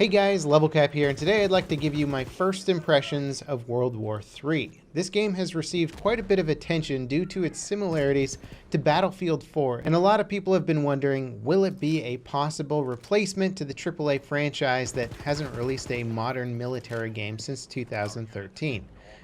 Hey guys, Level Cap here, and today I'd like to give you my first impressions of World War III. This game has received quite a bit of attention due to its similarities to Battlefield 4, and a lot of people have been wondering, will it be a possible replacement to the AAA franchise that hasn't released a modern military game since 2013?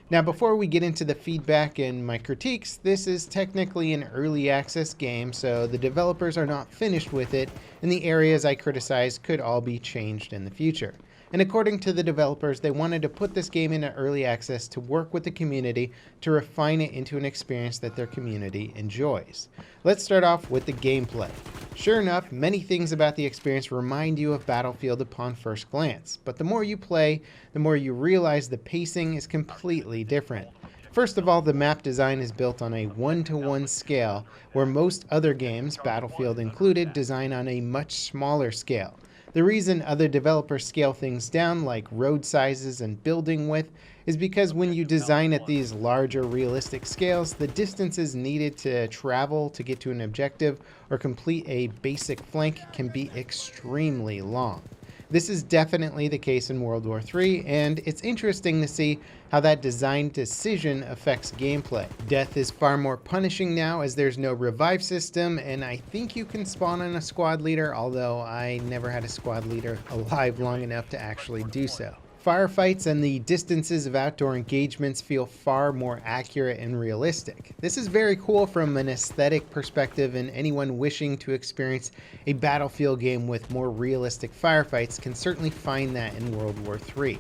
Now, before we get into the feedback and my critiques, this is technically an early access game, so the developers are not finished with it, and the areas I criticize could all be changed in the future. And according to the developers, they wanted to put this game into early access to work with the community to refine it into an experience that their community enjoys. Let's start off with the gameplay. Sure enough, many things about the experience remind you of Battlefield upon first glance, but the more you play, the more you realize the pacing is completely different. First of all, the map design is built on a 1-to-1 scale, where most other games, Battlefield included, design on a much smaller scale. The reason other developers scale things down, like road sizes and building width, is because when you design at these larger realistic scales, the distances needed to travel to get to an objective or complete a basic flank can be extremely long. This is definitely the case in World War III, and it's interesting to see how that design decision affects gameplay. Death is far more punishing now as there's no revive system, and I think you can spawn on a squad leader, although I never had a squad leader alive long enough to actually do so. Firefights and the distances of outdoor engagements feel far more accurate and realistic. This is very cool from an aesthetic perspective, and anyone wishing to experience a Battlefield game with more realistic firefights can certainly find that in World War III.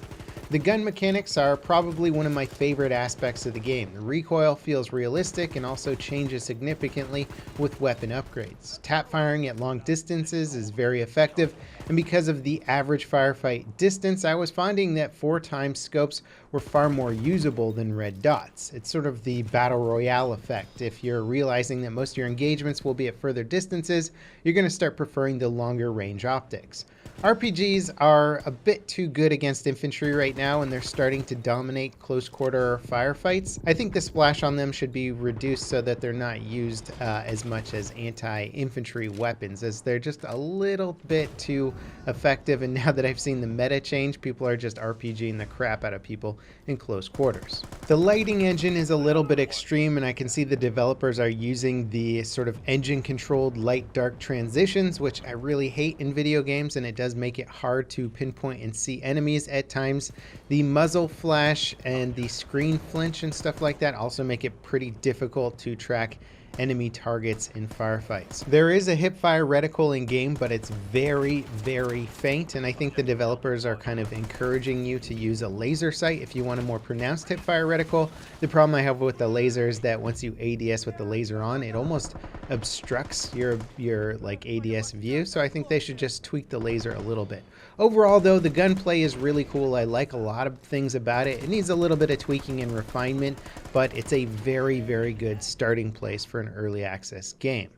The gun mechanics are probably one of my favorite aspects of the game. The recoil feels realistic and also changes significantly with weapon upgrades. Tap firing at long distances is very effective, and because of the average firefight distance, I was finding that 4x scopes were far more usable than red dots. It's sort of the battle royale effect. If you're realizing that most of your engagements will be at further distances, you're going to start preferring the longer range optics. RPGs are a bit too good against infantry right now, and they're starting to dominate close quarter firefights. I think the splash on them should be reduced so that they're not used as much as anti-infantry weapons, as they're just a little bit too effective. And now that I've seen the meta change, people are just RPGing the crap out of people in close quarters. The lighting engine is a little bit extreme, and I can see the developers are using the sort of engine controlled light dark transitions, which I really hate in video games, and it does make it hard to pinpoint and see enemies at times. The muzzle flash and the screen flinch and stuff like that also make it pretty difficult to track enemy targets in firefights. There is a hipfire reticle in game, but it's very, very faint, and I think the developers are kind of encouraging you to use a laser sight if you want a more pronounced hipfire reticle. The problem I have with the laser is that once you ADS with the laser on, it almost obstructs your like ADS view, so I think they should just tweak the laser a little bit. Overall though, the gunplay is really cool. I like a lot of things about it. It needs a little bit of tweaking and refinement, but it's a very, very good starting place for an early access game.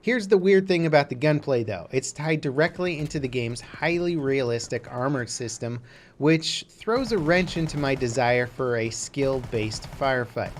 Here's the weird thing about the gunplay though. It's tied directly into the game's highly realistic armored system, which throws a wrench into my desire for a skill-based firefight.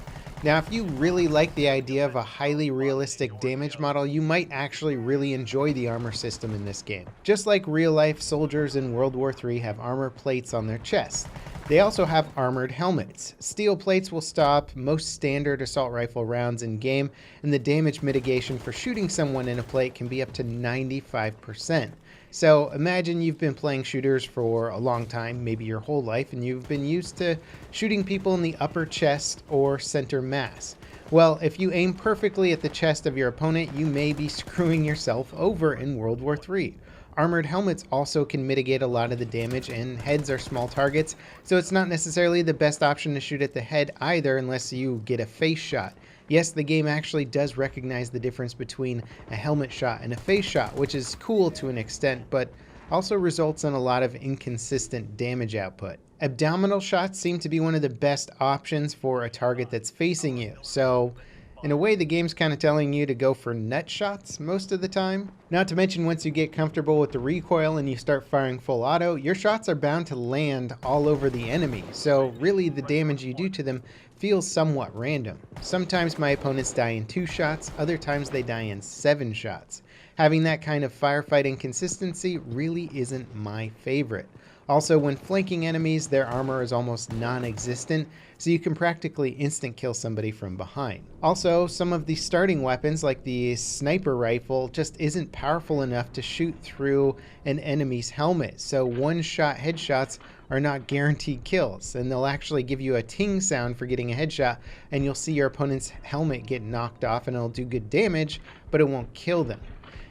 Now, if you really like the idea of a highly realistic damage model, you might actually really enjoy the armor system in this game. Just like real-life soldiers in World War III have armor plates on their chests, they also have armored helmets. Steel plates will stop most standard assault rifle rounds in game, and the damage mitigation for shooting someone in a plate can be up to 95%. So imagine you've been playing shooters for a long time, maybe your whole life, and you've been used to shooting people in the upper chest or center mass. Well, if you aim perfectly at the chest of your opponent, you may be screwing yourself over in World War III. Armored helmets also can mitigate a lot of the damage, and heads are small targets, so it's not necessarily the best option to shoot at the head either unless you get a face shot. Yes, the game actually does recognize the difference between a helmet shot and a face shot, which is cool to an extent, but also results in a lot of inconsistent damage output. Abdominal shots seem to be one of the best options for a target that's facing you, so in a way the game's kind of telling you to go for nut shots most of the time. Not to mention, once you get comfortable with the recoil and you start firing full auto, your shots are bound to land all over the enemy, so really the damage you do to them feels somewhat random. Sometimes my opponents die in 2 shots, other times they die in 7 shots. Having that kind of firefighting consistency really isn't my favorite. Also, when flanking enemies, their armor is almost non-existent, so you can practically instant kill somebody from behind. Also, some of the starting weapons, like the sniper rifle, just isn't powerful enough to shoot through an enemy's helmet, so one-shot headshots are not guaranteed kills, and they'll actually give you a ting sound for getting a headshot, and you'll see your opponent's helmet get knocked off, and it'll do good damage, but it won't kill them.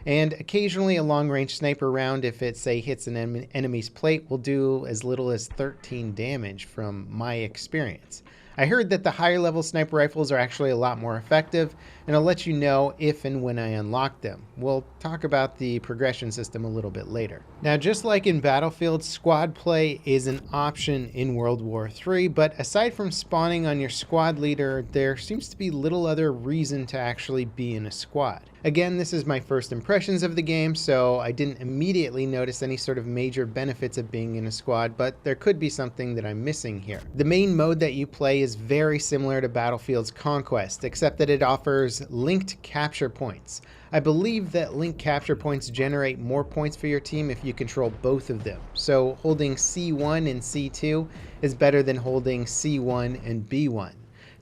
And occasionally a long-range sniper round, if it, say, hits an enemy's plate, will do as little as 13 damage from my experience. I heard that the higher level sniper rifles are actually a lot more effective, and I'll let you know if and when I unlock them. We'll talk about the progression system a little bit later. Now, just like in Battlefield, squad play is an option in World War III, but aside from spawning on your squad leader, there seems to be little other reason to actually be in a squad. Again, this is my first impressions of the game, so I didn't immediately notice any sort of major benefits of being in a squad, but there could be something that I'm missing here. The main mode that you play is very similar to Battlefield's Conquest, except that it offers linked capture points. I believe that linked capture points generate more points for your team if you control both of them. So holding C1 and C2 is better than holding C1 and B1.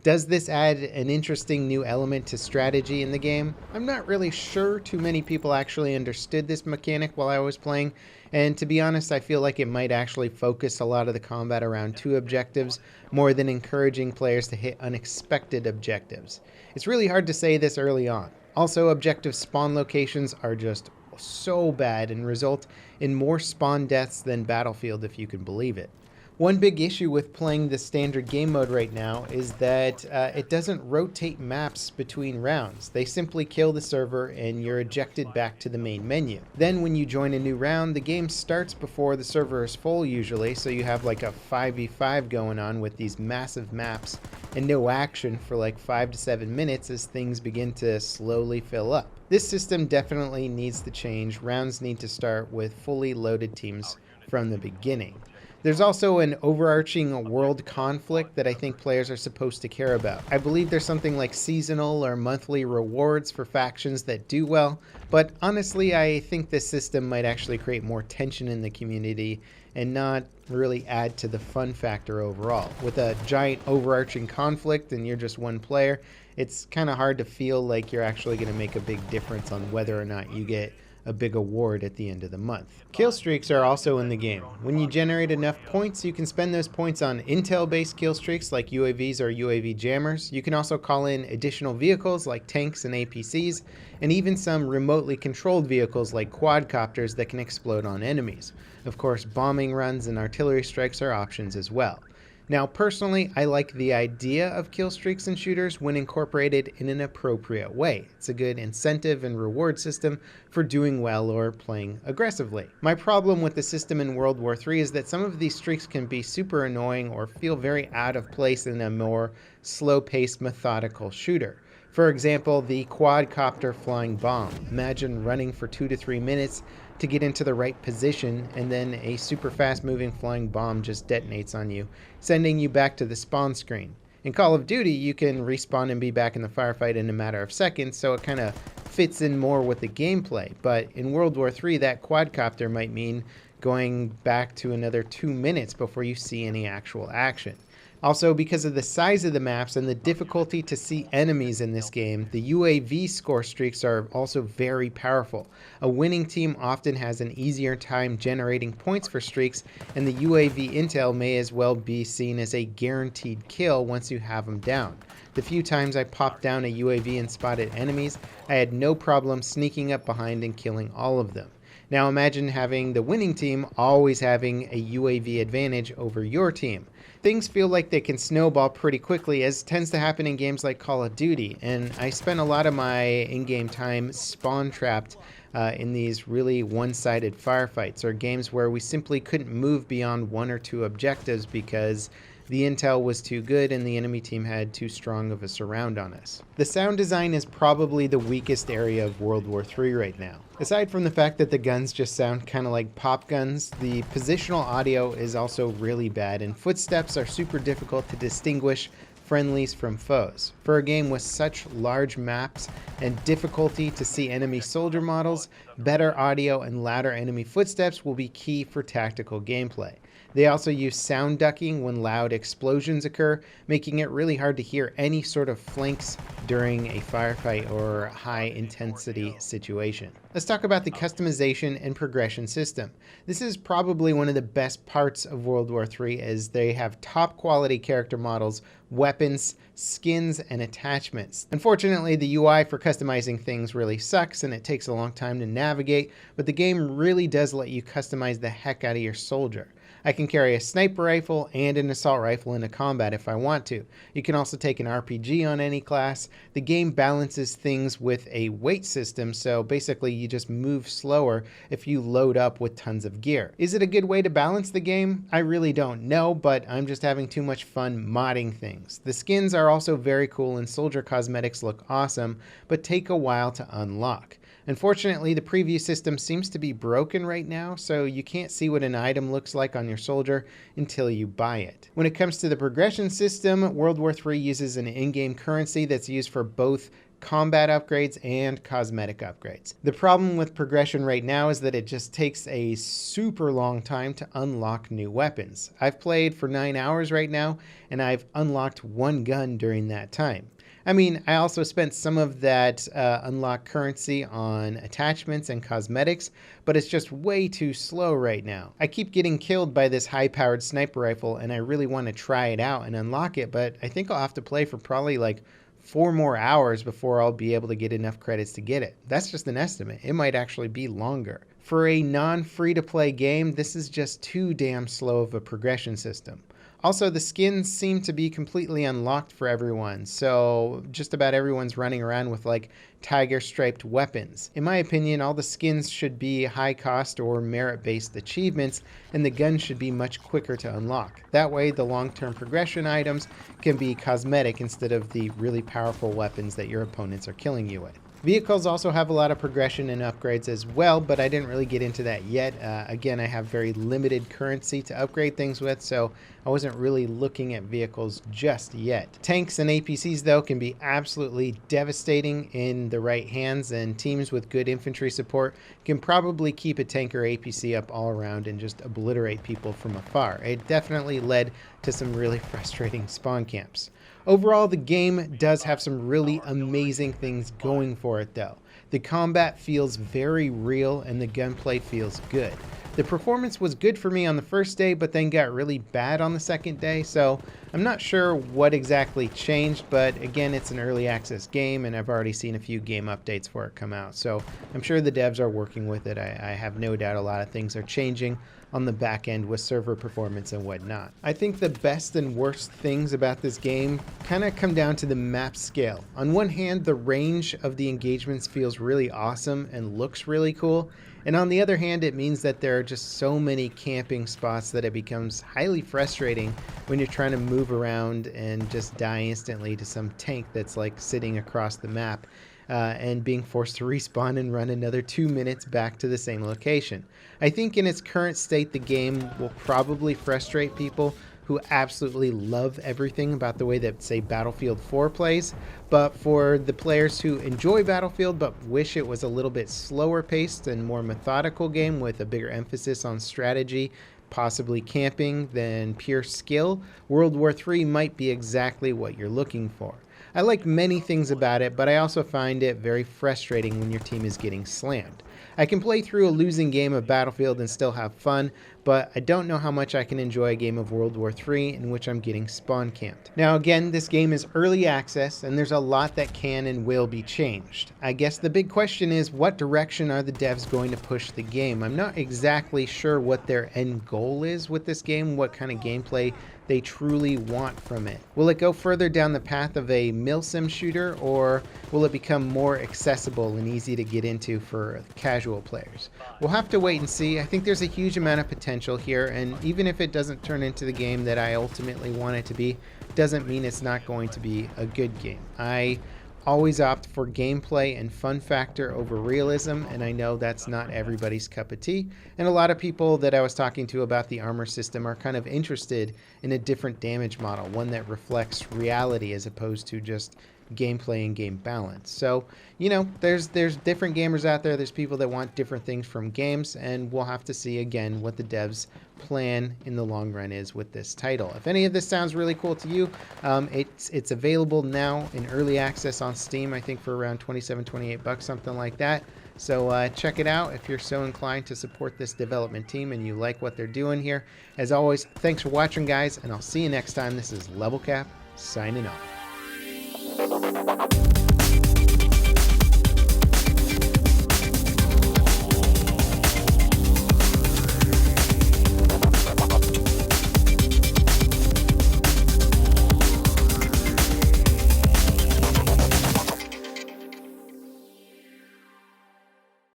Does this add an interesting new element to strategy in the game? I'm not really sure too many people actually understood this mechanic while I was playing, and to be honest, I feel like it might actually focus a lot of the combat around two objectives more than encouraging players to hit unexpected objectives. It's really hard to say this early on. Also, objective spawn locations are just so bad and result in more spawn deaths than Battlefield, if you can believe it. One big issue with playing the standard game mode right now is that it doesn't rotate maps between rounds. They simply kill the server and you're ejected back to the main menu. Then when you join a new round, the game starts before the server is full usually, so you have like a 5v5 going on with these massive maps and no action for like 5 to 7 minutes as things begin to slowly fill up. This system definitely needs to change. Rounds need to start with fully loaded teams from the beginning. There's also an overarching world conflict that I think players are supposed to care about. I believe there's something like seasonal or monthly rewards for factions that do well, but honestly, I think this system might actually create more tension in the community and not really add to the fun factor overall. With a giant overarching conflict and you're just one player, it's kind of hard to feel like you're actually going to make a big difference on whether or not you get a big award at the end of the month. Killstreaks are also in the game. When you generate enough points, you can spend those points on intel-based killstreaks like UAVs or UAV jammers. You can also call in additional vehicles like tanks and APCs, and even some remotely controlled vehicles like quadcopters that can explode on enemies. Of course, bombing runs and artillery strikes are options as well. Now, personally, I like the idea of kill streaks in shooters when incorporated in an appropriate way. It's a good incentive and reward system for doing well or playing aggressively. My problem with the system in World War III is that some of these streaks can be super annoying or feel very out of place in a more slow-paced, methodical shooter. For example, the quadcopter flying bomb. Imagine running for 2 to 3 minutes to get into the right position, and then a super fast moving flying bomb just detonates on you, sending you back to the spawn screen. In Call of Duty, you can respawn and be back in the firefight in a matter of seconds, so it kind of fits in more with the gameplay. But in World War III, that quadcopter might mean going back to another 2 minutes before you see any actual action. Also, because of the size of the maps and the difficulty to see enemies in this game, the UAV score streaks are also very powerful. A winning team often has an easier time generating points for streaks, and the UAV intel may as well be seen as a guaranteed kill once you have them down. The few times I popped down a UAV and spotted enemies, I had no problem sneaking up behind and killing all of them. Now imagine having the winning team always having a UAV advantage over your team. Things feel like they can snowball pretty quickly, as tends to happen in games like Call of Duty, and I spent a lot of my in-game time spawn trapped in these really one-sided firefights, or games where we simply couldn't move beyond 1 or 2 objectives because the intel was too good and the enemy team had too strong of a surround on us. The sound design is probably the weakest area of World War III right now. Aside from the fact that the guns just sound kind of like pop guns, the positional audio is also really bad, and footsteps are super difficult to distinguish friendlies from foes. For a game with such large maps and difficulty to see enemy soldier models, better audio and louder enemy footsteps will be key for tactical gameplay. They also use sound ducking when loud explosions occur, making it really hard to hear any sort of flanks during a firefight or high intensity situation. Let's talk about the customization and progression system. This is probably one of the best parts of World War III, as they have top quality character models, weapons, skins, and attachments. Unfortunately, the UI for customizing things really sucks and it takes a long time to navigate, but the game really does let you customize the heck out of your soldier. I can carry a sniper rifle and an assault rifle into combat if I want to. You can also take an RPG on any class. The game balances things with a weight system, so basically you just move slower if you load up with tons of gear. Is it a good way to balance the game? I really don't know, but I'm just having too much fun modding things. The skins are also very cool and soldier cosmetics look awesome, but take a while to unlock. Unfortunately, the preview system seems to be broken right now, so you can't see what an item looks like on your soldier until you buy it. When it comes to the progression system, World War III uses an in-game currency that's used for both combat upgrades and cosmetic upgrades. The problem with progression right now is that it just takes a super long time to unlock new weapons. I've played for 9 hours right now, and I've unlocked one gun during that time. I mean, I also spent some of that unlocked currency on attachments and cosmetics, but it's just way too slow right now. I keep getting killed by this high-powered sniper rifle, and I really want to try it out and unlock it, but I think I'll have to play for probably like 4 more hours before I'll be able to get enough credits to get it. That's just an estimate. It might actually be longer. For a non-free-to-play game, this is just too damn slow of a progression system. Also, the skins seem to be completely unlocked for everyone, so just about everyone's running around with like tiger-striped weapons. In my opinion, all the skins should be high-cost or merit-based achievements, and the guns should be much quicker to unlock. That way, the long-term progression items can be cosmetic instead of the really powerful weapons that your opponents are killing you with. Vehicles also have a lot of progression and upgrades as well, but I didn't really get into that yet. Again, I have very limited currency to upgrade things with, so I wasn't really looking at vehicles just yet. Tanks and APCs, though, can be absolutely devastating in the right hands, and teams with good infantry support can probably keep a tank or APC up all around and just obliterate people from afar. It definitely led to some really frustrating spawn camps. Overall, the game does have some really amazing things going for it, though. The combat feels very real and the gunplay feels good. The performance was good for me on the first day, but then got really bad on the second day, so I'm not sure what exactly changed, but again, it's an early access game and I've already seen a few game updates for it come out, so I'm sure the devs are working with it. I have no doubt a lot of things are changing on the back end with server performance and whatnot. I think the best and worst things about this game kind of come down to the map scale. On one hand, the range of the engagements feels really awesome and looks really cool, and on the other hand, it means that there are just so many camping spots that it becomes highly frustrating when you're trying to move around and just die instantly to some tank that's like sitting across the map. And being forced to respawn and run another 2 minutes back to the same location. I think in its current state, the game will probably frustrate people who absolutely love everything about the way that, say, Battlefield 4 plays, but for the players who enjoy Battlefield but wish it was a little bit slower paced and more methodical game with a bigger emphasis on strategy, possibly camping, than pure skill, World War III might be exactly what you're looking for. I like many things about it, but I also find it very frustrating when your team is getting slammed. I can play through a losing game of Battlefield and still have fun, but I don't know how much I can enjoy a game of World War III in which I'm getting spawn camped. Now again, this game is early access and there's a lot that can and will be changed. I guess the big question is, what direction are the devs going to push the game? I'm not exactly sure what their end goal is with this game, what kind of gameplay they truly want from it. Will it go further down the path of a milsim shooter, or will it become more accessible and easy to get into for casual players? We'll have to wait and see. I think there's a huge amount of potential here, and even if it doesn't turn into the game that I ultimately want it to be, doesn't mean it's not going to be a good game. I always opt for gameplay and fun factor over realism, and I know that's not everybody's cup of tea. And a lot of people that I was talking to about the armor system are kind of interested in a different damage model, one that reflects reality as opposed to just gameplay and game balance. So, you know, there's different gamers out there. There's people that want different things from games, and we'll have to see again what the devs plan in the long run is with this title. If any of this sounds really cool to you, it's available now in early access on Steam, I think for around 27, 28 bucks, something like that. So check it out if you're so inclined to support this development team and you like what they're doing here. As always, thanks for watching, guys, and I'll see you next time. This is Level Cap signing off.